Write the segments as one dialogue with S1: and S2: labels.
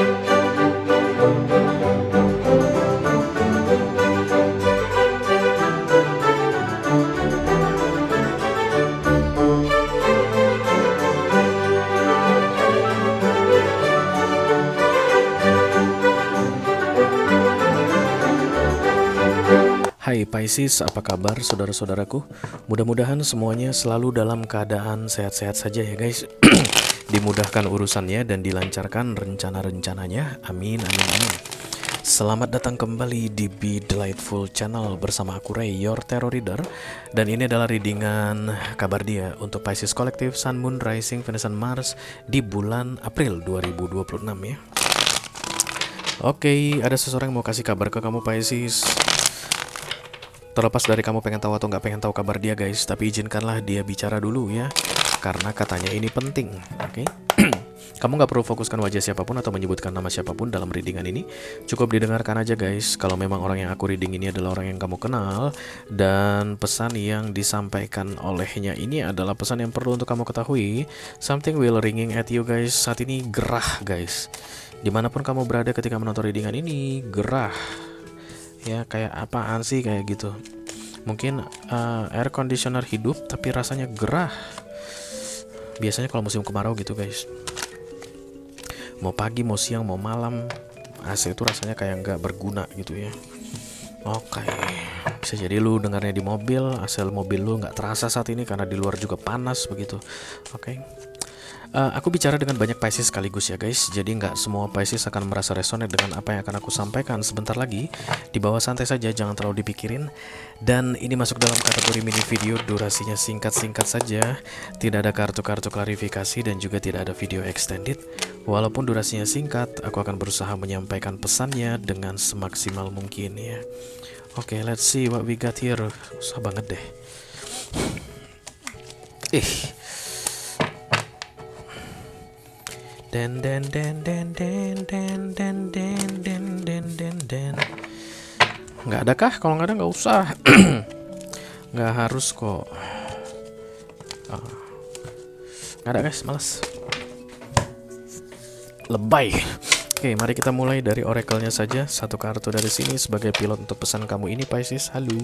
S1: Hai Pisces, apa kabar saudara-saudaraku? Mudah-mudahan semuanya selalu dalam keadaan sehat-sehat saja ya guys. Dimudahkan urusannya dan dilancarkan rencana-rencananya. Amin, amin, amin. Selamat datang kembali di Be Delightful Channel bersama aku Ray, your tarot reader. Dan ini adalah readingan kabar dia untuk Pisces Collective, Sun, Moon, Rising, Venus, dan Mars di bulan April 2026 ya. Oke, ada seseorang yang mau kasih kabar ke kamu Pisces. Terlepas dari kamu pengen tahu atau nggak pengen tahu kabar dia guys, tapi izinkanlah dia bicara dulu ya, karena katanya ini penting. Oke. Kamu nggak perlu fokuskan wajah siapapun atau menyebutkan nama siapapun dalam readingan ini. Cukup didengarkan aja guys. Kalau memang orang yang aku reading ini adalah orang yang kamu kenal, dan pesan yang disampaikan olehnya ini adalah pesan yang perlu untuk kamu ketahui. Something will ringing at you guys. Saat ini gerah guys. Dimanapun kamu berada ketika menonton readingan ini, gerah. Ya kayak apaan sih kayak gitu. Mungkin air conditioner hidup tapi rasanya gerah. Biasanya kalau musim kemarau gitu guys, mau pagi, mau siang, mau malam, AC itu rasanya kayak nggak berguna gitu ya. Oke, bisa jadi lu dengarnya di mobil, AC mobil lu nggak terasa saat ini karena di luar juga panas begitu. Oke. Aku bicara dengan banyak Pisces sekaligus ya guys. Jadi nggak semua Pisces akan merasa resonate dengan apa yang akan aku sampaikan sebentar lagi. Di bawah santai saja, jangan terlalu dipikirin. Dan ini masuk dalam kategori mini video, durasinya singkat-singkat saja. Tidak ada kartu-kartu klarifikasi dan juga tidak ada video extended. Walaupun durasinya singkat, aku akan berusaha menyampaikan pesannya dengan semaksimal mungkin ya. Oke, let's see what we got here. Susah banget deh. Den. Nggak ada kah? Kalau nggak ada nggak usah. Nggak harus kok. Nggak ada guys, malas. Lebay. Oke, mari kita mulai dari oracle-nya saja. Satu kartu dari sini sebagai pilot untuk pesan kamu ini Pisces. Halo.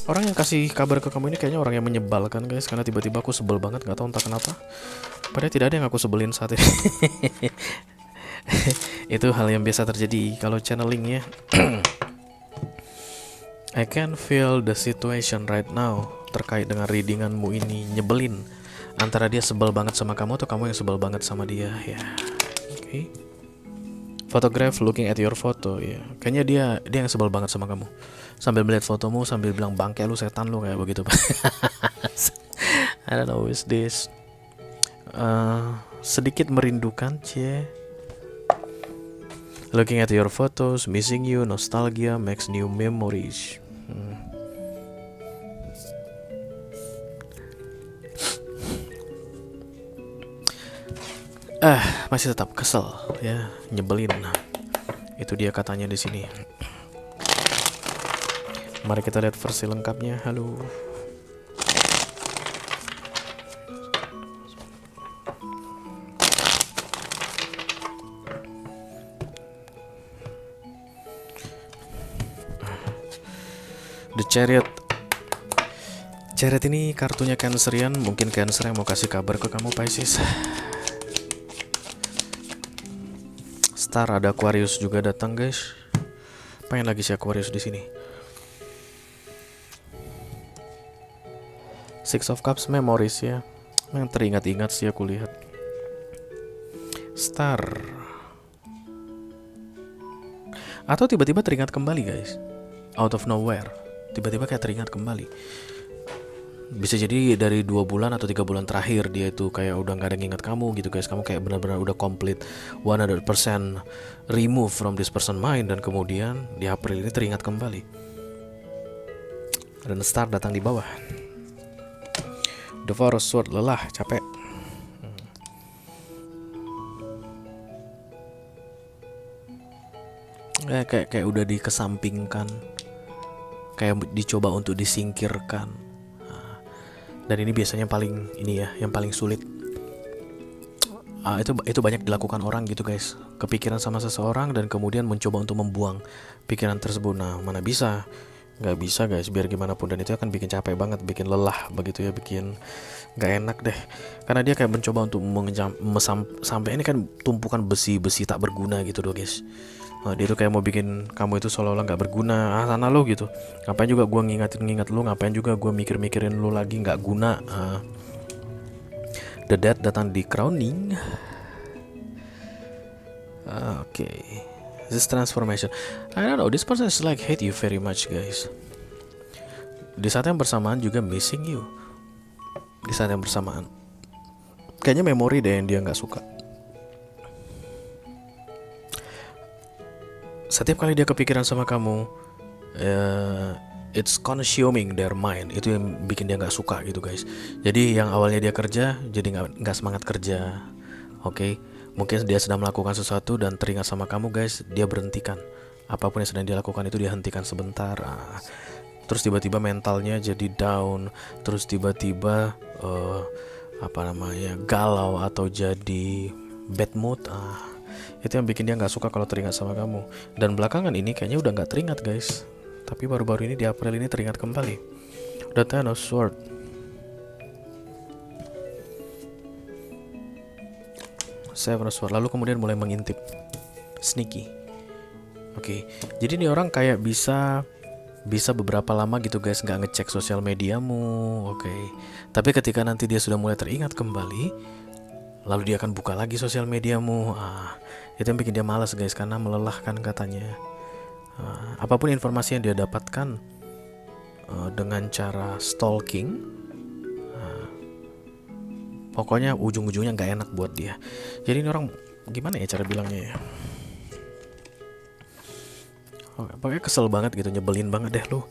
S1: Orang yang kasih kabar ke kamu ini kayaknya orang yang menyebalkan guys, karena tiba-tiba aku sebel banget, nggak tahu entah kenapa. Padahal tidak ada yang aku sebelin saat ini. Itu hal yang biasa terjadi kalau channeling ya. I can feel the situation right now terkait dengan readinganmu ini nyebelin. Antara dia sebel banget sama kamu atau kamu yang sebel banget sama dia ya. Oke. Photograph looking at your photo ya. Kayaknya dia yang sebel banget sama kamu. Sambil melihat fotomu sambil bilang bangke lu, setan lu, kayak begitu. I don't know is this. Sedikit merindukan cie. Looking at your photos, missing you, nostalgia makes new memories. Masih tetap kesel ya, nyebelin. Itu dia katanya di sini. Mari kita lihat versi lengkapnya. Halo. The Chariot. Chariot ini kartunya Cancerian. Mungkin Cancer yang mau kasih kabar ke kamu Pisces. Star, ada Aquarius juga datang guys. Pengen lagi si Aquarius di sini. Six of Cups, memories ya. Yang teringat-ingat sih aku lihat. Star. Atau tiba-tiba teringat kembali guys. Out of nowhere. Tiba-tiba kayak teringat kembali. Bisa jadi dari 2 bulan atau 3 bulan terakhir dia itu kayak udah gak ada ngingat kamu gitu guys. Kamu kayak benar-benar udah complete 100% remove from this person mind. Dan kemudian di April ini teringat kembali. Dan Star datang di bawah. The Four of Swords, lelah, capek. Kayak udah dikesampingkan, kayak dicoba untuk disingkirkan. Dan ini biasanya paling ini ya, yang paling sulit. Itu banyak dilakukan orang gitu guys, kepikiran sama seseorang dan kemudian mencoba untuk membuang pikiran tersebut. Nah mana bisa, nggak bisa guys, biar gimana pun, dan itu akan bikin capek banget, bikin lelah begitu ya, bikin nggak enak deh, karena dia kayak mencoba untuk sampai ini kan tumpukan besi-besi tak berguna gitu doh guys. Dia tuh kayak mau bikin kamu itu seolah-olah nggak berguna. Sana lo gitu, ngapain juga gua ngingat lu, ngapain juga gua mikirin lu lagi, nggak guna. The Dead datang di crowning. Okay. This transformation, I don't know, this person is like hate you very much guys. Di saat yang bersamaan juga missing you. Di saat yang bersamaan kayaknya memori deh yang dia nggak suka. Setiap kali dia kepikiran sama kamu, it's consuming their mind. Itu yang bikin dia nggak suka gitu guys. Jadi yang awalnya dia kerja jadi nggak semangat kerja. Oke, mungkin dia sedang melakukan sesuatu dan teringat sama kamu guys, dia berhentikan apapun yang sedang dia lakukan, itu dia hentikan sebentar. Terus tiba-tiba mentalnya jadi down, terus tiba-tiba galau atau jadi bad mood. Itu yang bikin dia nggak suka kalau teringat sama kamu. Dan belakangan ini kayaknya udah nggak teringat guys, tapi baru-baru ini di April ini teringat kembali. The Ten of Swords. Seven of Swords. Lalu kemudian mulai mengintip, sneaky. Oke, jadi ini orang kayak bisa beberapa lama gitu guys nggak ngecek sosial mediamu. Oke, tapi ketika nanti dia sudah mulai teringat kembali, lalu dia akan buka lagi sosial mediamu. Itu yang bikin dia malas guys, karena melelahkan katanya. Apapun informasi yang dia dapatkan dengan cara stalking, pokoknya ujung-ujungnya nggak enak buat dia. Jadi ini orang gimana ya cara bilangnya ya, pokoknya kesel banget gitu, nyebelin banget deh lu.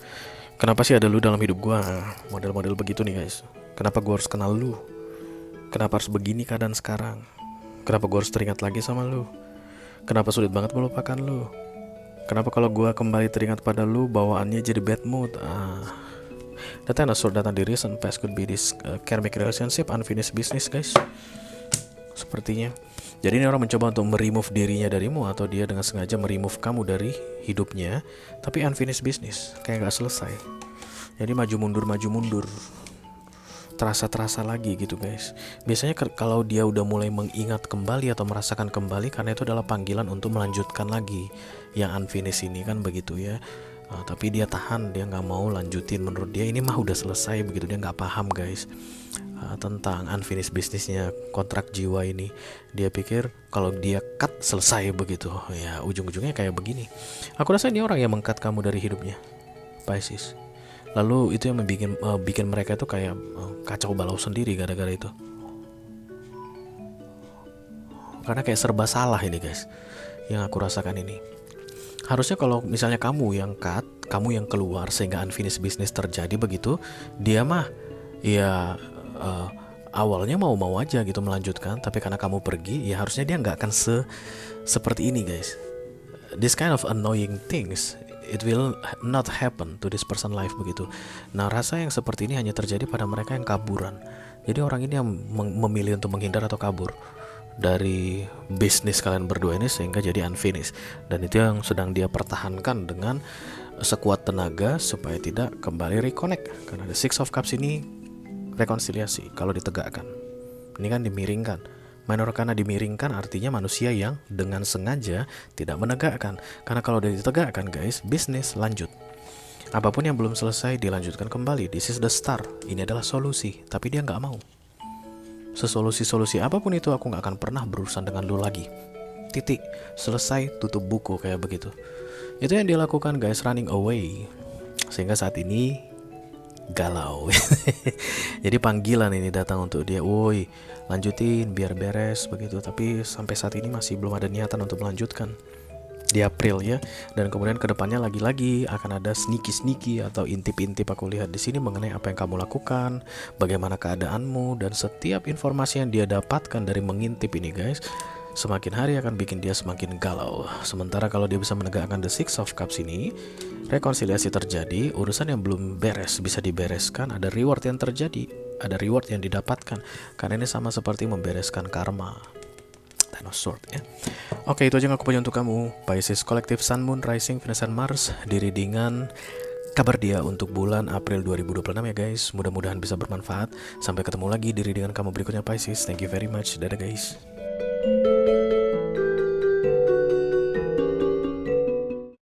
S1: Kenapa sih ada lu dalam hidup gua? Model-model begitu nih guys. Kenapa gua harus kenal lu? Kenapa harus begini keadaan sekarang? Kenapa gua harus teringat lagi sama lu? Kenapa sulit banget melupakan lu? Kenapa kalau gua kembali teringat pada lu bawaannya jadi bad mood? The Ten of Swords datang di recent past, could be this karmic relationship, unfinished business guys. Sepertinya. Jadi ini orang mencoba untuk meremove dirinya darimu, atau dia dengan sengaja meremove kamu dari hidupnya, tapi unfinished business, kayak gak selesai. Jadi maju mundur, terasa lagi gitu guys. Biasanya kalau dia udah mulai mengingat kembali atau merasakan kembali, karena itu adalah panggilan untuk melanjutkan lagi yang unfinished ini kan begitu ya. Tapi dia tahan, dia nggak mau lanjutin. Menurut dia ini mah udah selesai begitu. Dia nggak paham guys tentang unfinished bisnisnya, kontrak jiwa ini. Dia pikir kalau dia cut selesai begitu ya, ujung-ujungnya kayak begini. Aku rasa ini orang yang meng-cut kamu dari hidupnya, Pisces. Lalu itu yang bikin mereka itu kayak kacau balau sendiri gara-gara itu. Karena kayak serba salah ini guys, yang aku rasakan ini. Harusnya kalau misalnya kamu yang cut, kamu yang keluar sehingga unfinished business terjadi begitu, dia mah ya awalnya mau aja gitu melanjutkan, tapi karena kamu pergi, ya harusnya dia nggak akan seperti ini guys. This kind of annoying things, it will not happen to this person life begitu. Nah rasa yang seperti ini hanya terjadi pada mereka yang kaburan. Jadi orang ini yang memilih untuk menghindar atau kabur dari bisnis kalian berdua ini sehingga jadi unfinished, dan itu yang sedang dia pertahankan dengan sekuat tenaga supaya tidak kembali reconnect. Karena the Six of Cups ini rekonsiliasi kalau ditegakkan. Ini kan dimiringkan. Minor karena dimiringkan artinya manusia yang dengan sengaja tidak menegakkan. Karena kalau udah ditegakkan guys, bisnis lanjut. Apapun yang belum selesai dilanjutkan kembali. This is the start. Ini adalah solusi, tapi dia nggak mau. Sesolusi apapun itu, aku gak akan pernah berurusan dengan lu lagi. Titik. Selesai, tutup buku kayak begitu. Itu yang dia lakukan guys, running away. Sehingga saat ini galau. Jadi panggilan ini datang untuk dia, woi lanjutin biar beres begitu. Tapi sampai saat ini masih belum ada niatan untuk melanjutkan di April ya. Dan kemudian kedepannya lagi-lagi akan ada sneaky atau intip-intip aku lihat di sini mengenai apa yang kamu lakukan, bagaimana keadaanmu, dan setiap informasi yang dia dapatkan dari mengintip ini guys, semakin hari akan bikin dia semakin galau. Sementara kalau dia bisa menegakkan the Six of Cups ini, rekonsiliasi terjadi, urusan yang belum beres bisa dibereskan, ada reward yang terjadi, ada reward yang didapatkan. Karena ini sama seperti membereskan karma. Thanos Sword ya. Oke, itu aja yang aku punya untuk kamu, Pisces Collective Sun, Moon, Rising, Venus, dan Mars di readingan kabar dia untuk bulan April 2026 ya guys. Mudah-mudahan bisa bermanfaat. Sampai ketemu lagi di readingan kamu berikutnya Pisces. Thank you very much. Dadah guys.